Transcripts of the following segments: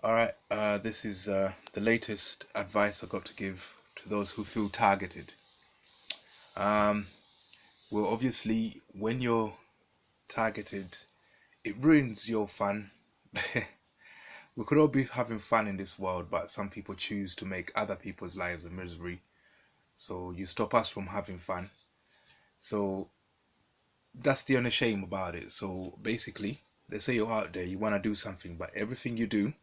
All right, this is the latest advice I got to give to those who feel targeted. Um, well, obviously, when you're targeted, it ruins your fun. We could all be having fun in this world, but some people choose to make other people's lives a misery. So you stop us from having fun. So that's the only shame about it. So basically, let's say you're out there, you want to do something, but everything you do,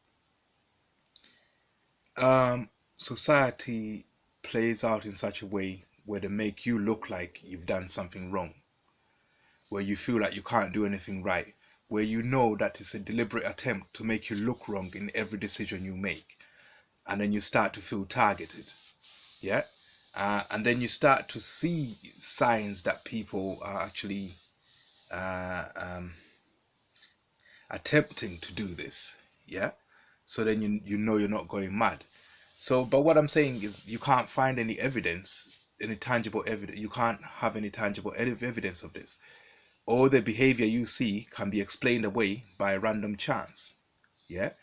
um, society plays out in such a way where they make you look like you've done something wrong, where you feel like you can't do anything right, where you know that it's a deliberate attempt to make you look wrong in every decision you make, and then you start to feel targeted. Yeah. And then you start to see signs that people are actually uh, um, attempting to do this. Yeah. So then you know you're not going mad. So, but what I'm saying is you can't find any evidence, any tangible evidence. You can't have any tangible evidence of this. All the behavior you see can be explained away by random chance. Yeah.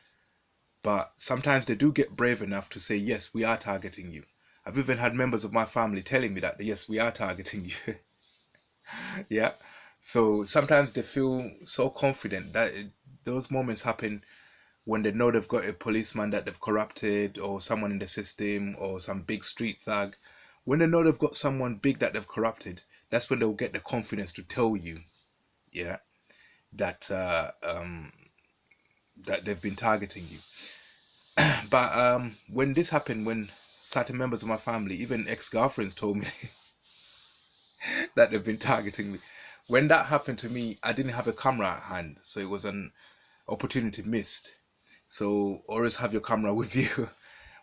But sometimes they do get brave enough to say, yes, we are targeting you. I've even had members of my family telling me that, yes, we are targeting you. Yeah. So sometimes they feel so confident that those moments happen when they know they've got a policeman that they've corrupted, or someone in the system, or some big street thug. When they know they've got someone big that they've corrupted, that's when they'll get the confidence to tell you, yeah, that that they've been targeting you. But when this happened, when certain members of my family, even ex-girlfriends, told me that they've been targeting me. When that happened to me, I didn't have a camera at hand, so it was an opportunity missed. So always have your camera with you.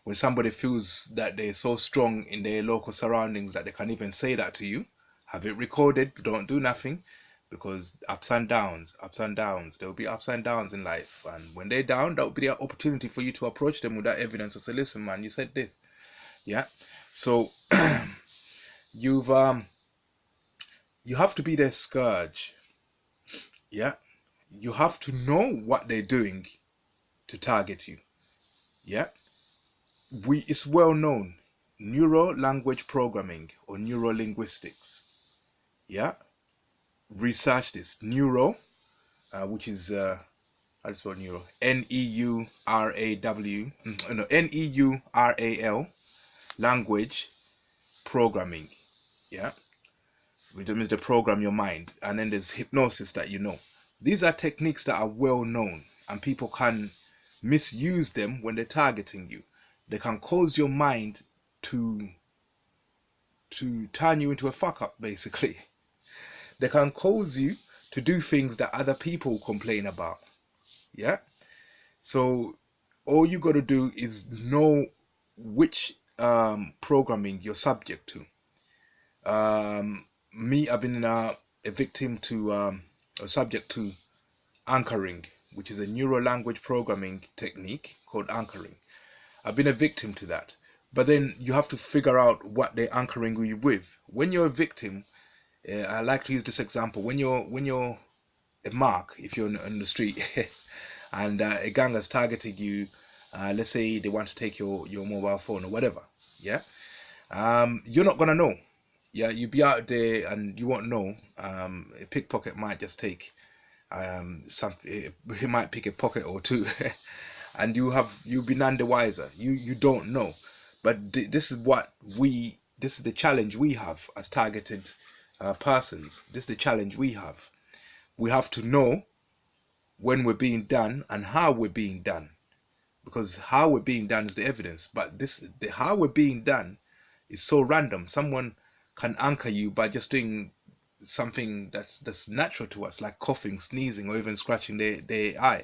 When somebody feels that they're so strong in their local surroundings that they can even say that to you, have it recorded. Don't do nothing, because ups and downs. There will be ups and downs in life, and when they're down, that will be the opportunity for you to approach them with that evidence and say, "Listen, man, you said this." Yeah. So you've you have to be their scourge. Yeah. You have to know what they're doing to target you. Yeah. It's well known. Neuro language programming or neuro linguistics. Yeah. Research this. Neuro, which is how to spell neuro? Neural. No, Neural language programming. Yeah. Which means to program your mind. And then there's hypnosis that you know. These are techniques that are well known, and people can misuse them when they're targeting you. They can cause your mind to turn you into a fuck up, basically. They can cause you to do things that other people complain about. Yeah. So all you got to do is know which programming you're subject to. I've been a victim to or subject to anchoring, which is a neuro language programming technique called anchoring. I've been a victim to that. But then you have to figure out what they're anchoring you with. When you're a victim, I like to use this example. When you're a mark, if you're on the street, and a gang has targeted you, let's say they want to take your mobile phone or whatever, yeah, you're not gonna know. Yeah, you be out there and you won't know. A pickpocket might just take something. He might pick a pocket or two, and you'll be none the wiser. You don't know. But this is what we. This is the challenge we have as targeted persons. This is the challenge we have. We have to know when we're being done and how we're being done, because how we're being done is the evidence. But the how we're being done is so random. Someone can anchor you by just doing something that's natural to us, like coughing, sneezing, or even scratching their eye.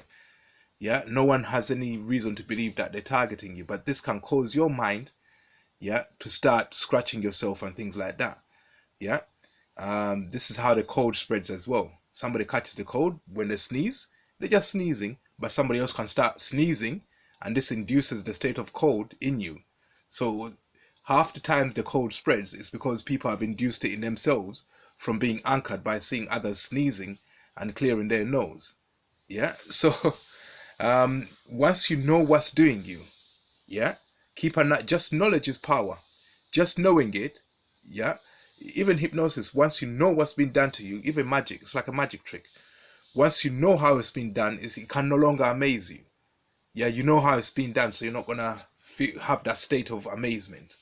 Yeah, no one has any reason to believe that they're targeting you, but this can cause your mind, yeah, to start scratching yourself and things like that. Yeah. This is how the cold spreads as well. Somebody catches the cold when they sneeze, they're just sneezing, but somebody else can start sneezing, and this induces the state of cold in you. So half the time the cold spreads is because people have induced it in themselves from being anchored by seeing others sneezing and clearing their nose. Yeah. So Once you know what's doing you, yeah, keep an eye. Just knowledge is power. Just knowing it, yeah. Even hypnosis, once you know what's been done to you, even magic, it's like a magic trick. Once you know how it's been done, it can no longer amaze you. Yeah, you know how it's been done, so you're not gonna have that state of amazement.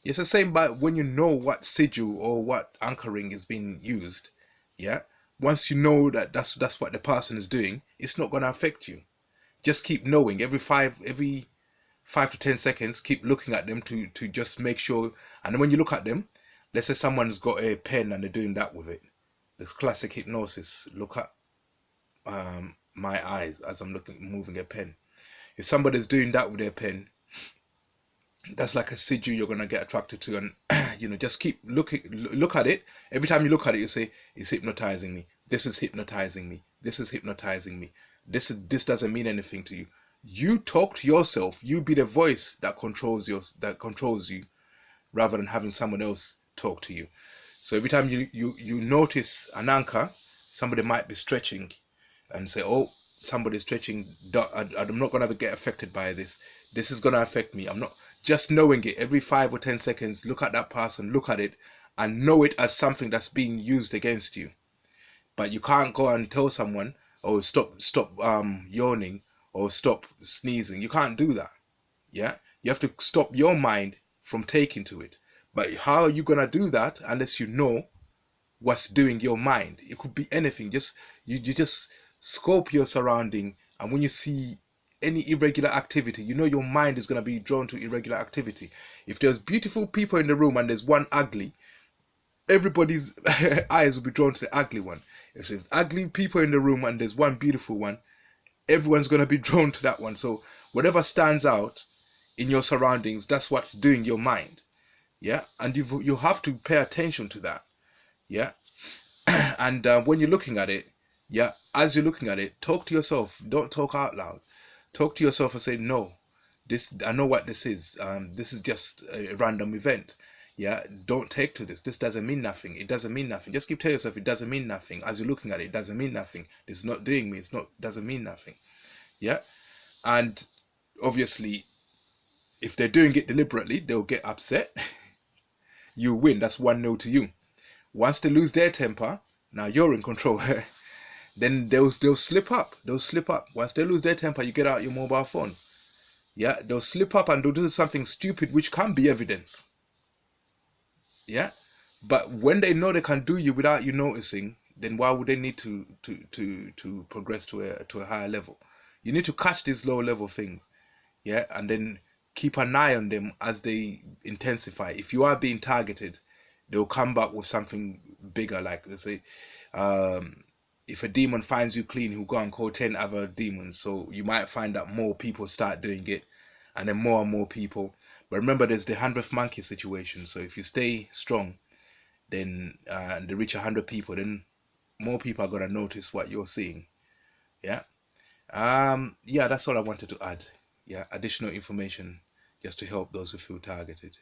It's the same, but when you know what sigil or what anchoring is being used, yeah. Once you know that that's what the person is doing, it's not gonna affect you. Just keep knowing every 5 to 10 seconds, keep looking at them to just make sure. And when you look at them, let's say someone's got a pen and they're doing that with it. This classic hypnosis. Look at my eyes as I'm moving a pen. If somebody's doing that with their pen, that's like a sigil you're gonna get attracted to, and just keep look at it. Every time you look at it, you say, "It's hypnotizing me. This is hypnotizing me. This is hypnotizing me. This doesn't mean anything to you." You talk to yourself. You be the voice that controls you, rather than having someone else talk to you. So every time you notice an anchor, somebody might be stretching, and say, "Oh, somebody's stretching. I'm not gonna get affected by this. This is gonna affect me. I'm not." Just knowing it every 5 or 10 seconds, look at that person, look at it, and know it as something that's being used against you. But you can't go and tell someone, "Oh, stop yawning," or "Stop sneezing." You can't do that. Yeah, you have to stop your mind from taking to it. But how are you gonna do that unless you know what's doing your mind? It could be anything. Just you just scope your surrounding, and when you see any irregular activity, you know your mind is gonna be drawn to irregular activity. If there's beautiful people in the room and there's one ugly, everybody's eyes will be drawn to the ugly one. If there's ugly people in the room and there's one beautiful one, everyone's gonna be drawn to that one. So whatever stands out in your surroundings, that's what's doing your mind. Yeah, and you have to pay attention to that. Yeah, and when you're looking at it, yeah, as you're looking at it, talk to yourself. Don't talk out loud. Talk to yourself and say, "No, this, I know what this is. This is just a random event. Yeah, don't take to this. This doesn't mean nothing. It doesn't mean nothing." Just keep telling yourself it doesn't mean nothing. As you're looking at it, it doesn't mean nothing. This is not doing me. It's not, doesn't mean nothing. Yeah, and obviously, if they're doing it deliberately, they'll get upset. You win. That's 1-0 to you. Once they lose their temper, now you're in control. Then they'll slip up. They'll slip up. Once they lose their temper, you get out your mobile phone. Yeah, they'll slip up and they'll do something stupid, which can be evidence. Yeah, but when they know they can do you without you noticing, then why would they need to progress to a higher level? You need to catch these low level things. Yeah, and then keep an eye on them as they intensify. If you are being targeted, they'll come back with something bigger. Like, let's say, if a demon finds you clean, he'll go and call 10 other demons. So you might find that more people start doing it, and then more and more people. But remember, there's the 100th monkey situation. So if you stay strong, then and they reach 100 people, then more people are gonna notice what you're seeing. Yeah. Yeah, that's all I wanted to add. Yeah, additional information just to help those who feel targeted.